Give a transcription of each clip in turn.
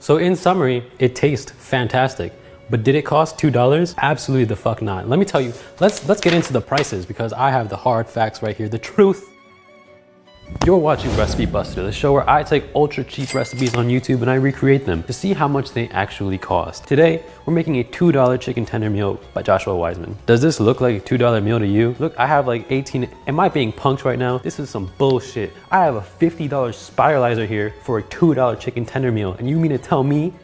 So in summary, it tastes fantastic. But did it cost $2? Absolutely the fuck not. Let me tell you, let's get into the prices because I have the hard facts right here, the truth. You're watching Recipe Buster, the show where I take ultra cheap recipes on YouTube and I recreate them to see how much they actually cost. Today, we're making a $2 chicken tender meal by Joshua Weissman. Does this look like a $2 meal to you? Look, I have like 18, am I being punked right now? This is some bullshit. I have a $50 spiralizer here for a $2 chicken tender meal and you mean to tell me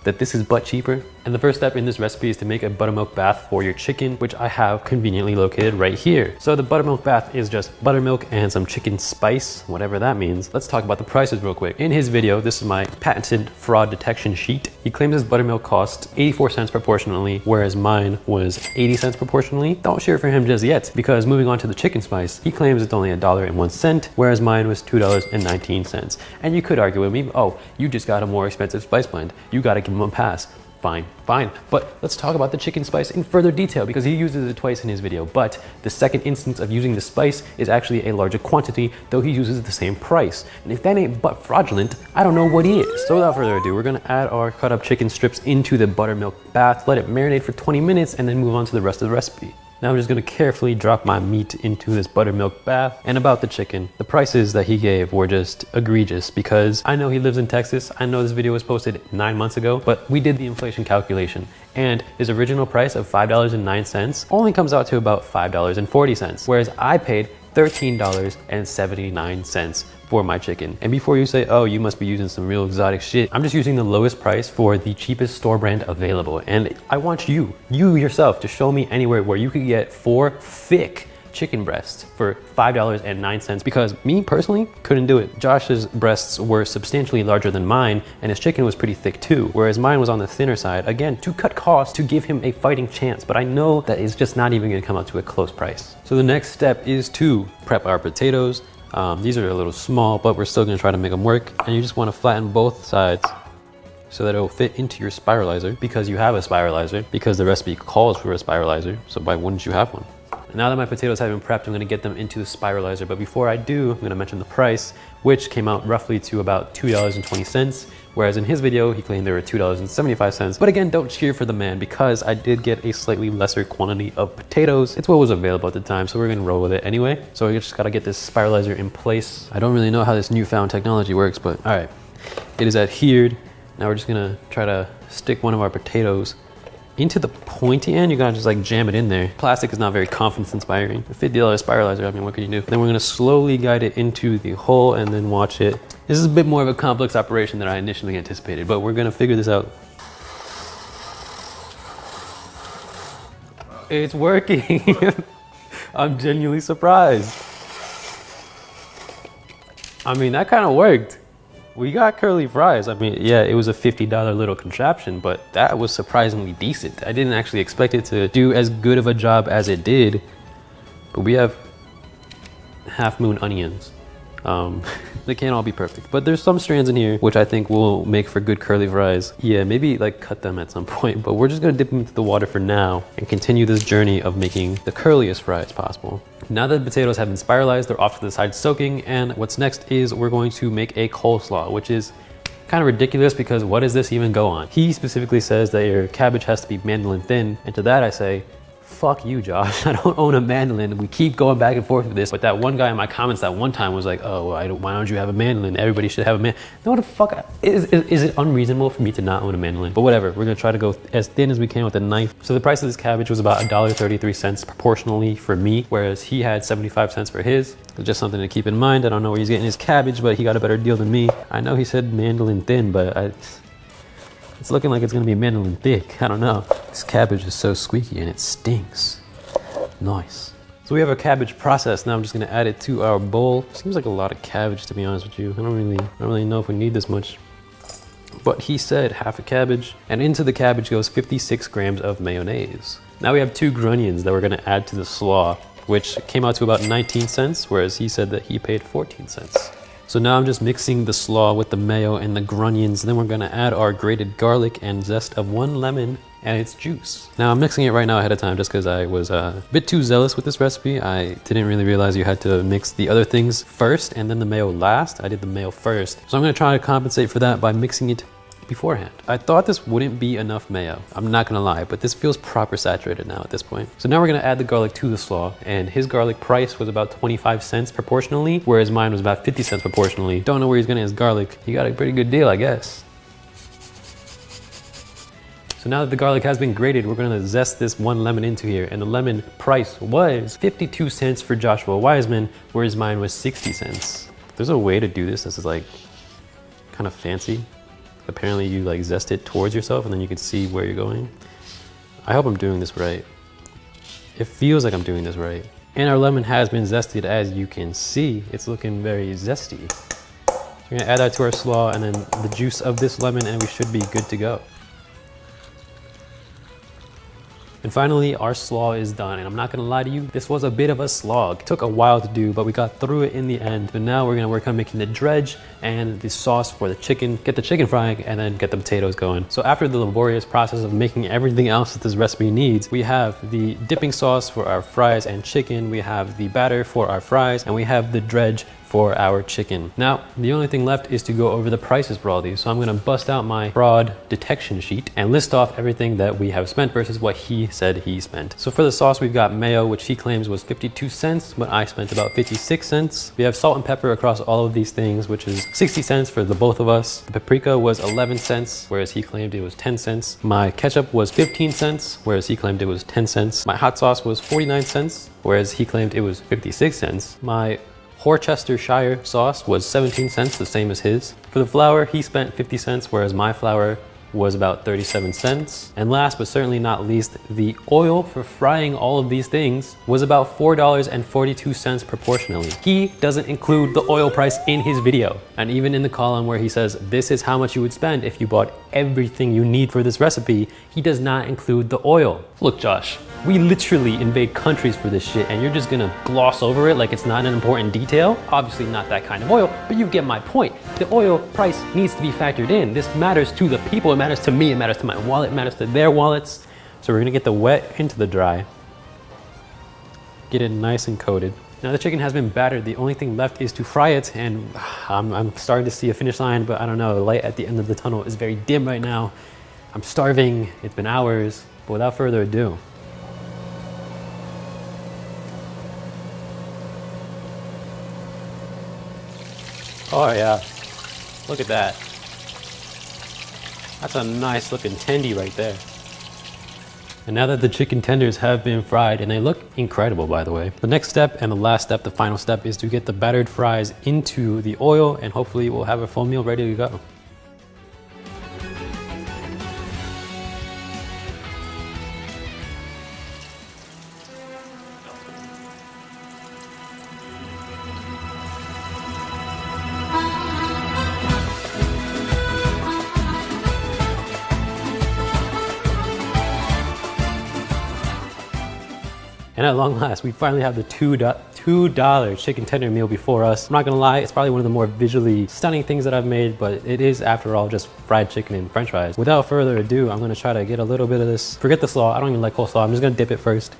that this is butt cheaper? And the first step in this recipe is to make a buttermilk bath for your chicken, which I have conveniently located right here. So the buttermilk bath is just buttermilk and some chicken spice, whatever that means. Let's talk about the prices real quick. In his video, this is my patented fraud detection sheet. He claims his buttermilk cost 84 cents proportionally, whereas mine was 80 cents proportionally. Don't share for him just yet, because moving on to the chicken spice, he claims it's only $1.01, whereas mine was $2.19. And you could argue with me, oh, you just got a more expensive spice blend. You gotta give him a pass. Fine. But let's talk about the chicken spice in further detail because he uses it twice in his video. But the second instance of using the spice is actually a larger quantity, though he uses the same price. And if that ain't but fraudulent, I don't know what is. So without further ado, we're gonna add our cut up chicken strips into the buttermilk bath, let it marinate for 20 minutes, and then move on to the rest of the recipe. Now I'm just gonna carefully drop my meat into this buttermilk bath. And about the chicken, the prices that he gave were just egregious because I know he lives in Texas. I know this video was posted 9 months ago, but we did the inflation calculation and his original price of $5.09 only comes out to about $5.40, whereas I paid $13.79 for my chicken. And before you say, oh, you must be using some real exotic shit, I'm just using the lowest price for the cheapest store brand available. And I want you yourself to show me anywhere where you could get 4 thick chicken breasts for $5.09 because me personally couldn't do it. Josh's breasts were substantially larger than mine and his chicken was pretty thick too, whereas mine was on the thinner side, again, to cut costs, to give him a fighting chance, but I know that it's just not even gonna come out to a close price. So the next step is to prep our potatoes. These are a little small, but we're still gonna try to make them work. And you just wanna flatten both sides so that it'll fit into your spiralizer because you have a spiralizer, because the recipe calls for a spiralizer, so why wouldn't you have one? And now that my potatoes have been prepped, I'm gonna get them into the spiralizer. But before I do, I'm gonna mention the price, which came out roughly to about $2.20. Whereas in his video, he claimed they were $2.75. But again, don't cheer for the man because I did get a slightly lesser quantity of potatoes. It's what was available at the time, so we're gonna roll with it anyway. So we just gotta get this spiralizer in place. I don't really know how this newfound technology works, but all right, it is adhered. Now we're just gonna try to stick one of our potatoes into the pointy end. You gotta just like jam it in there. Plastic is not very confidence inspiring. A $50 spiralizer, I mean, what can you do? Then we're gonna slowly guide it into the hole and then watch it. This is a bit more of a complex operation than I initially anticipated, but we're gonna figure this out. It's working. I'm genuinely surprised. I mean, that kind of worked. We got curly fries. I mean, yeah, it was a $50 little contraption, but that was surprisingly decent. I didn't actually expect it to do as good of a job as it did, but we have half moon onions. They can't all be perfect, but there's some strands in here which I think will make for good curly fries. Yeah, maybe like cut them at some point, but we're just gonna dip them into the water for now and continue this journey of making the curliest fries possible. Now that the potatoes have been spiralized, they're off to the side soaking, and what's next is we're going to make a coleslaw, which is kind of ridiculous because what does this even go on? He specifically says that your cabbage has to be mandolin thin, and to that I say, fuck you, Josh. I don't own a mandolin. We keep going back and forth with this. But that one guy in my comments that one time was like, oh, why don't you have a mandolin? Everybody should have a mandolin. No, the fuck? Is it unreasonable for me to not own a mandolin? But whatever, we're gonna try to go as thin as we can with a knife. So the price of this cabbage was about $1.33 proportionally for me, whereas he had 75 cents for his. It's just something to keep in mind. I don't know where he's getting his cabbage, but he got a better deal than me. I know he said mandolin thin, but it's looking like it's gonna be mandolin thick. I don't know. This cabbage is so squeaky and it stinks. Nice. So we have our cabbage processed. Now I'm just gonna add it to our bowl. Seems like a lot of cabbage, to be honest with you. I don't really know if we need this much. But he said half a cabbage, and into the cabbage goes 56 grams of mayonnaise. Now we have 2 grunions that we're gonna add to the slaw, which came out to about 19 cents, whereas he said that he paid 14 cents. So now I'm just mixing the slaw with the mayo and the grunions. Then we're gonna add our grated garlic and zest of 1 lemon and its juice. Now I'm mixing it right now ahead of time just because I was a bit too zealous with this recipe. I didn't really realize you had to mix the other things first and then the mayo last. I did the mayo first. So I'm gonna try to compensate for that by mixing it beforehand. I thought this wouldn't be enough mayo, I'm not gonna lie, but this feels proper saturated now at this point. So now we're gonna add the garlic to the slaw, and his garlic price was about 25 cents proportionally, whereas mine was about 50 cents proportionally. Don't know where he's getting his garlic. He got a pretty good deal, I guess. So now that the garlic has been grated, we're gonna zest this 1 lemon into here, and the lemon price was 52 cents for Joshua Wiseman, whereas mine was 60 cents. There's a way to do this. This is like kind of fancy. Apparently you like zest it towards yourself and then you can see where you're going. I hope I'm doing this right. It feels like I'm doing this right. And our lemon has been zested, as you can see. It's looking very zesty. So we're gonna add that to our slaw and then the juice of this lemon, and we should be good to go. And finally, our slaw is done, and I'm not gonna lie to you, this was a bit of a slog. It took a while to do, but we got through it in the end. But now we're gonna work on making the dredge and the sauce for the chicken, get the chicken frying, and then get the potatoes going. So after the laborious process of making everything else that this recipe needs, we have the dipping sauce for our fries and chicken, we have the batter for our fries, and we have the dredge for our chicken. Now, the only thing left is to go over the prices for all these. So I'm gonna bust out my fraud detection sheet and list off everything that we have spent versus what he said he spent. So for the sauce, we've got mayo, which he claims was 52 cents, but I spent about 56 cents. We have salt and pepper across all of these things, which is 60 cents for the both of us. The paprika was 11 cents, whereas he claimed it was 10 cents. My ketchup was 15 cents, whereas he claimed it was 10 cents. My hot sauce was 49 cents, whereas he claimed it was 56 cents. My Worcestershire sauce was 17 cents, the same as his. For the flour, he spent 50 cents, whereas my flour was about 37 cents. And last but certainly not least, the oil for frying all of these things was about $4.42 proportionally. He doesn't include the oil price in his video. And even in the column where he says, this is how much you would spend if you bought everything you need for this recipe, he does not include the oil. Look, Josh, we literally invade countries for this shit and you're just gonna gloss over it like it's not an important detail. Obviously not that kind of oil, but you get my point. The oil price needs to be factored in. This matters to the people, it matters to me, it matters to my wallet, it matters to their wallets. So we're gonna get the wet into the dry. Get it nice and coated. Now the chicken has been battered. The only thing left is to fry it, and I'm starting to see a finish line, but I don't know, the light at the end of the tunnel is very dim right now. I'm starving, it's been hours, but without further ado, oh yeah, look at that. That's a nice looking tendy right there. And now that the chicken tenders have been fried, and they look incredible by the way, the next step and the last step, the final step, is to get the battered fries into the oil, and hopefully we'll have a full meal ready to go. And at long last, we finally have the $2 chicken tender meal before us. I'm not gonna lie, it's probably one of the more visually stunning things that I've made, but it is, after all, just fried chicken and french fries. Without further ado, I'm gonna try to get a little bit of this. Forget the slaw, I don't even like coleslaw, I'm just gonna dip it first.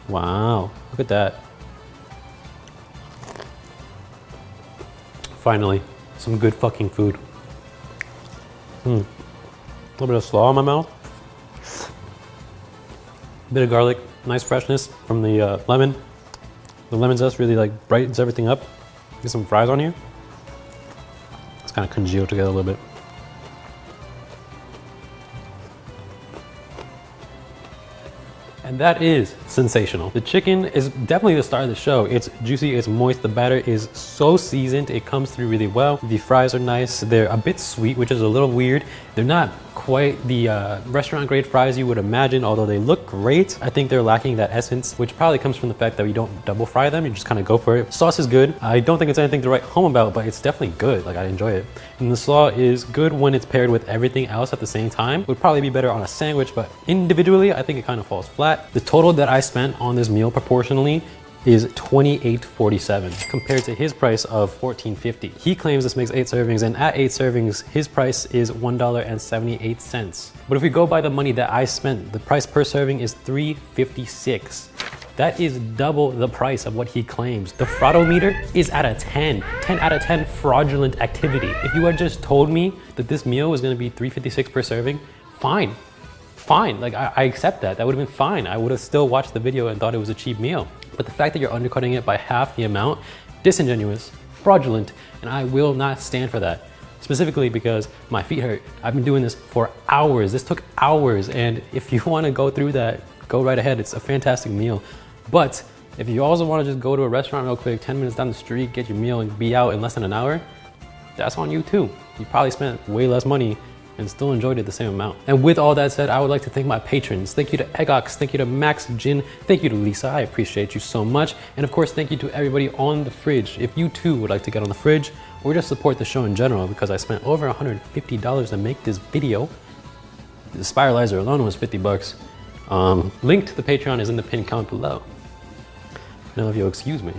Wow, look at that. Finally, some good fucking food. A little bit of slaw in my mouth. Bit of garlic, nice freshness from the lemon. The lemon zest really like brightens everything up. Get some fries on here. It's kind of congealed together a little bit. And that is sensational. The chicken is definitely the star of the show. It's juicy, it's moist, the batter is so seasoned, it comes through really well. The fries are nice, they're a bit sweet, which is a little weird. They're not quite the restaurant grade fries you would imagine, although they look great. I think they're lacking that essence, which probably comes from the fact that we don't double fry them, you just kind of go for it. Sauce is good. I don't think it's anything to write home about, but it's definitely good, like I enjoy it. And the slaw is good when it's paired with everything else at the same time. Would probably be better on a sandwich, but individually, I think it kind of falls flat. The total that I spent on this meal proportionally is $28.47 compared to his price of $14.50. He claims this makes 8 servings, and at 8 servings, his price is $1.78. But if we go by the money that I spent, the price per serving is $3.56. That is double the price of what he claims. The fraudometer is at a 10. 10 out of 10 fraudulent activity. If you had just told me that this meal was gonna be $3.56 per serving, fine. Fine, like I accept that. That would have been fine. I would have still watched the video and thought it was a cheap meal. But the fact that you're undercutting it by half the amount, disingenuous, fraudulent, and I will not stand for that. Specifically because my feet hurt. I've been doing this for hours. This took hours, and if you wanna go through that, go right ahead. It's a fantastic meal. But if you also wanna just go to a restaurant real quick, 10 minutes down the street, get your meal and be out in less than an hour, that's on you too. You probably spent way less money and still enjoyed it the same amount. And with all that said, I would like to thank my patrons. Thank you to 𝘳𝘬𝘳𝑦, thank you to Max Jin, thank you to Lisa, I appreciate you so much. And of course, thank you to everybody on the fridge. If you too would like to get on the fridge or just support the show in general, because I spent over $150 to make this video. The spiralizer alone was 50 bucks. Link to the Patreon is in the pinned comment below. Now if you'll excuse me.